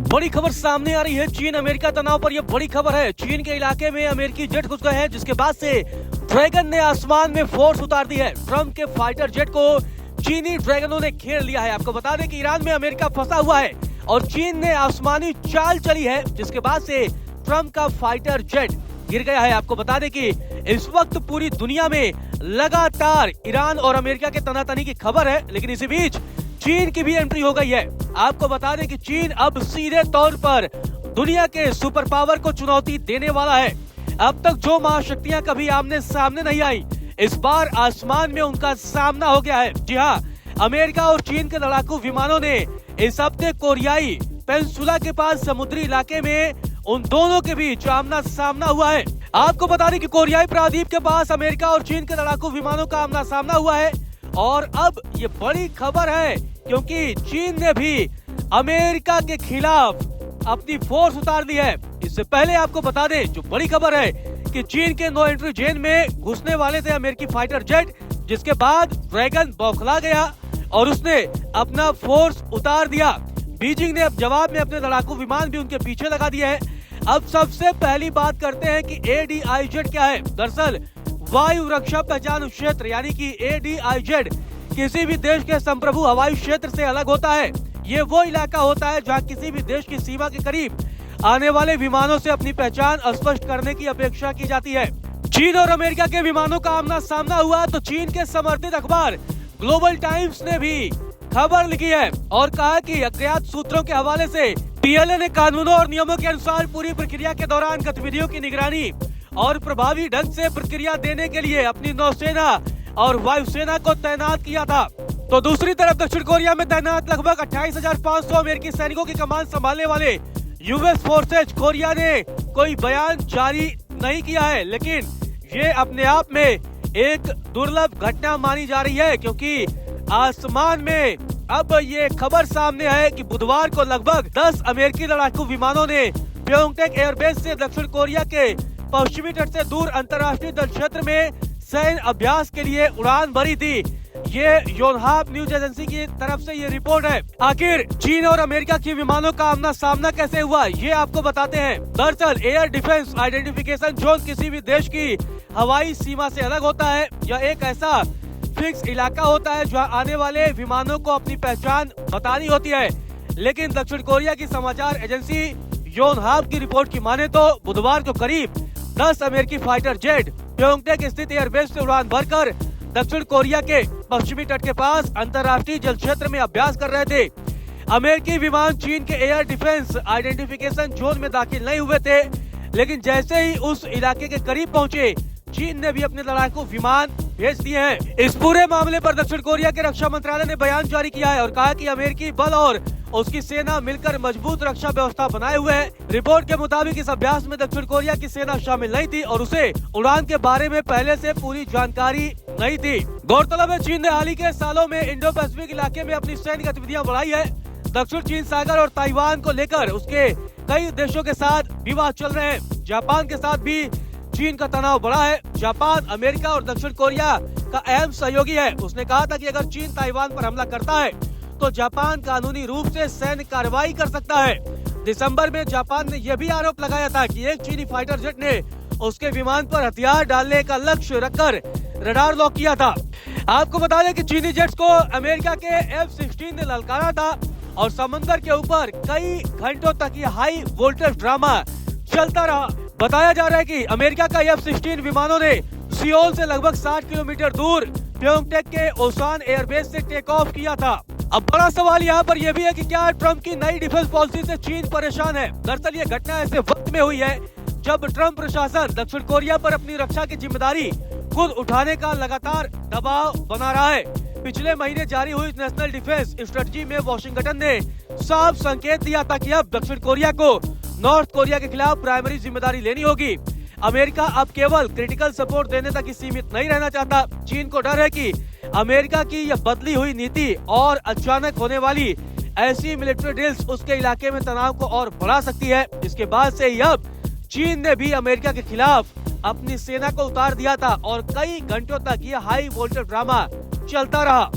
बड़ी खबर सामने आ रही है। चीन अमेरिका तनाव पर यह बड़ी खबर है। चीन के इलाके में अमेरिकी जेट घुस गए हैं, जिसके बाद से ड्रैगन ने आसमान में फोर्स उतार दी है। ट्रंप के फाइटर जेट को चीनी ड्रैगनों ने घेर लिया है। आपको बता दें कि ईरान में अमेरिका फंसा हुआ है और चीन ने आसमानी चाल चली है, जिसके बाद से ट्रंप का फाइटर जेट गिर गया है। आपको बता दें कि इस वक्त पूरी दुनिया में लगातार ईरान और अमेरिका के तनातनी की खबर है, लेकिन इसी बीच चीन की भी एंट्री हो गई है। आपको बता दें कि चीन अब सीधे तौर पर दुनिया के सुपर पावर को चुनौती देने वाला है। अब तक जो महाशक्तियां कभी आमने सामने नहीं आई, इस बार आसमान में उनका सामना हो गया है। जी हाँ, अमेरिका और चीन के लड़ाकू विमानों ने इस हफ्ते कोरियाई पेनिनसुला के पास समुद्री इलाके में उन दोनों के बीच आमना सामना हुआ है। आपको बता दें कि कोरियाई प्रायद्वीप के पास अमेरिका और चीन के लड़ाकू विमानों का आमना सामना हुआ है और अब ये बड़ी खबर है, क्योंकि चीन ने भी अमेरिका के खिलाफ अपनी फोर्स उतार दी है। इससे पहले आपको बता दें, जो बड़ी खबर है कि चीन के नो एंट्री जोन में घुसने वाले थे अमेरिकी फाइटर जेट, जिसके बाद ड्रैगन बौखला गया और उसने अपना फोर्स उतार दिया। बीजिंग ने अब जवाब में अपने लड़ाकू विमान भी उनके पीछे लगा दिए हैं। अब सबसे पहली बात करते हैं कि ADIZ क्या है। दरअसल वायु रक्षा पहचान क्षेत्र यानी कि ADIZ किसी भी देश के संप्रभु हवाई क्षेत्र से अलग होता है। ये वो इलाका होता है जहां किसी भी देश की सीमा के करीब आने वाले विमानों से अपनी पहचान स्पष्ट करने की अपेक्षा की जाती है। चीन और अमेरिका के विमानों का आमना सामना हुआ तो चीन के समर्थित अखबार ग्लोबल टाइम्स ने भी खबर लिखी है और कहा कि अज्ञात सूत्रों के हवाले से PLA ने कानूनों और नियमों के अनुसार पूरी प्रक्रिया के दौरान गतिविधियों की निगरानी और प्रभावी ढंग से प्रक्रिया देने के लिए अपनी नौसेना और वायुसेना को तैनात किया था। तो दूसरी तरफ दक्षिण कोरिया में तैनात लगभग 28,500 अमेरिकी सैनिकों की कमान संभालने वाले US फोर्सेज कोरिया ने कोई बयान जारी नहीं किया है, लेकिन ये अपने आप में एक दुर्लभ घटना मानी जा रही है, क्योंकि आसमान में अब ये खबर सामने है कि बुधवार को लगभग 10 अमेरिकी लड़ाकू विमानों ने प्योंगटेक एयरबेस से दक्षिण कोरिया के पश्चिमी तट से दूर अंतर्राष्ट्रीय जल क्षेत्र में सैन्य अभ्यास के लिए उड़ान भरी थी। ये योनहाप न्यूज एजेंसी की तरफ से ये रिपोर्ट है। आखिर चीन और अमेरिका के विमानों का आमना सामना कैसे हुआ, ये आपको बताते हैं। दरअसल एयर डिफेंस आइडेंटिफिकेशन जोन किसी भी देश की हवाई सीमा से अलग होता है। यह एक ऐसा फिक्स इलाका होता है जहां आने वाले विमानों को अपनी पहचान बतानी होती है। लेकिन दक्षिण कोरिया की समाचार एजेंसी योनहाप की रिपोर्ट की माने तो बुधवार को करीब 10 अमेरिकी फाइटर जेट प्योंगटेक स्थित एयरबेस से उड़ान भरकर दक्षिण कोरिया के पश्चिमी तट के पास अंतर्राष्ट्रीय जल क्षेत्र में अभ्यास कर रहे थे। अमेरिकी विमान चीन के एयर डिफेंस आइडेंटिफिकेशन जोन में दाखिल नहीं हुए थे, लेकिन जैसे ही उस इलाके के करीब पहुंचे, चीन ने भी अपने लड़ाकू विमान भेज दिए हैं। इस पूरे मामले पर दक्षिण कोरिया के रक्षा मंत्रालय ने बयान जारी किया है और कहा कि अमेरिकी बल और उसकी सेना मिलकर मजबूत रक्षा व्यवस्था बनाए हुए है। रिपोर्ट के मुताबिक इस अभ्यास में दक्षिण कोरिया की सेना शामिल नहीं थी और उसे उड़ान के बारे में पहले से पूरी जानकारी नहीं थी। गौरतलब है, चीन ने हाल ही के सालों में इंडो पैसिफिक इलाके में अपनी सैन्य गतिविधियां बढ़ाई है। दक्षिण चीन सागर और ताइवान को लेकर उसके कई देशों के साथ विवाद चल रहे हैं। जापान के साथ भी चीन का तनाव बढ़ा है। जापान अमेरिका और दक्षिण कोरिया का अहम सहयोगी है। उसने कहा था कि अगर चीन ताइवान पर हमला करता है तो जापान कानूनी रूप से सैन्य कार्रवाई कर सकता है। दिसंबर में जापान ने यह भी आरोप लगाया था कि एक चीनी फाइटर जेट ने उसके विमान पर हथियार डालने का लक्ष्य रखकर रडार लॉक किया था। आपको बता दें कि चीनी जेट्स को अमेरिका के F-16 ने ललकारा था और समंदर के ऊपर कई घंटों तक ये हाई वोल्टेज ड्रामा चलता रहा। बताया जा रहा है कि अमेरिका का F-16 विमानों ने सियोल से लगभग 60 किलोमीटर दूर प्योंगटेक के ओसान एयरबेस से टेक ऑफ किया था। अब बड़ा सवाल यहाँ पर यह भी है कि क्या ट्रंप की नई डिफेंस पॉलिसी से चीन परेशान है। दरअसल ये घटना ऐसे वक्त में हुई है जब ट्रंप प्रशासन दक्षिण कोरिया पर अपनी रक्षा की जिम्मेदारी खुद उठाने का लगातार दबाव बना रहा है। पिछले महीने जारी हुई नेशनल डिफेंस स्ट्रेटजी में वाशिंगटन ने साफ संकेत दिया था कि अब दक्षिण कोरिया को नॉर्थ कोरिया के खिलाफ प्राइमरी जिम्मेदारी लेनी होगी। अमेरिका अब केवल क्रिटिकल सपोर्ट देने तक ही सीमित नहीं रहना चाहता। चीन को डर है कि अमेरिका की यह बदली हुई नीति और अचानक होने वाली ऐसी मिलिट्री ड्रिल्स उसके इलाके में तनाव को और बढ़ा सकती है। इसके बाद से ही अब चीन ने भी अमेरिका के खिलाफ अपनी सेना को उतार दिया था और कई घंटों तक यह हाई वोल्टेज ड्रामा चलता रहा।